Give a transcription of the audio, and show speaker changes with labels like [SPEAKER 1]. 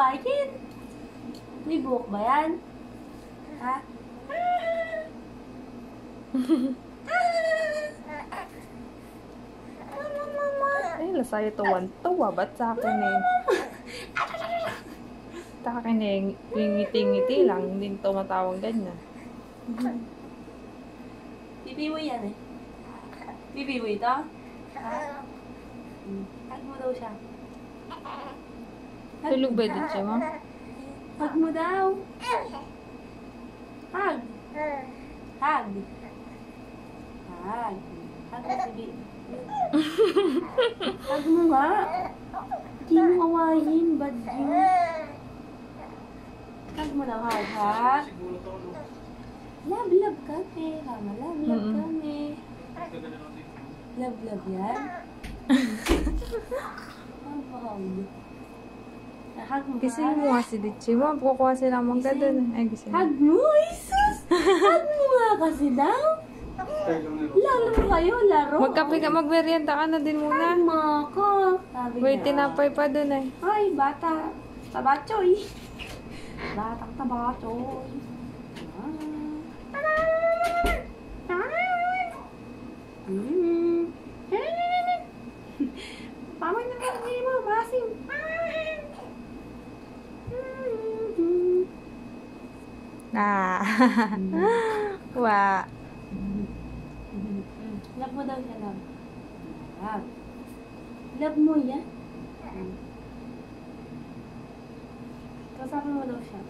[SPEAKER 1] awayin? May buhok ba yan? Ha?
[SPEAKER 2] Ay, lasaya tuwan-tuwa. Ba't sa akin eh? Sa akin eh, ngiti-ngiti lang. Hindi tumatawag ganyan.
[SPEAKER 1] Bibiwi yan eh. Bibiwi ito? Hug mo daw siya.
[SPEAKER 2] Tulog ba din siya, ma'am?
[SPEAKER 1] Hug mo daw. Hug. Hug. Hug. Hug mo si baby. Hug mo nga. Hindi mo awayin, bad yun. Hug mo daw, hug, hug. Love kami. Mama, love kami. Love yan. Hug mo,
[SPEAKER 2] Gising mo nga si Ditchi, ma'am. Kukuha sila ng mangga doon. Ay, gising mo.
[SPEAKER 1] Hug mo, Jesus! Hug mo nga kasi daw. Laro kayo, laro.
[SPEAKER 2] Magkape ka, magmerienda ka na din muna.
[SPEAKER 1] Hug mo ako. Sabi
[SPEAKER 2] Wait,
[SPEAKER 1] niya.
[SPEAKER 2] tinapay pa doon eh.
[SPEAKER 1] Ay, bata. Tabachoy. Batang tabachoy. Pamay na ba? Hindi mo, masim.
[SPEAKER 2] Ah. Wa.
[SPEAKER 1] Love mo daw siya, love. Love. Love mo yan. Kasama mo daw siya.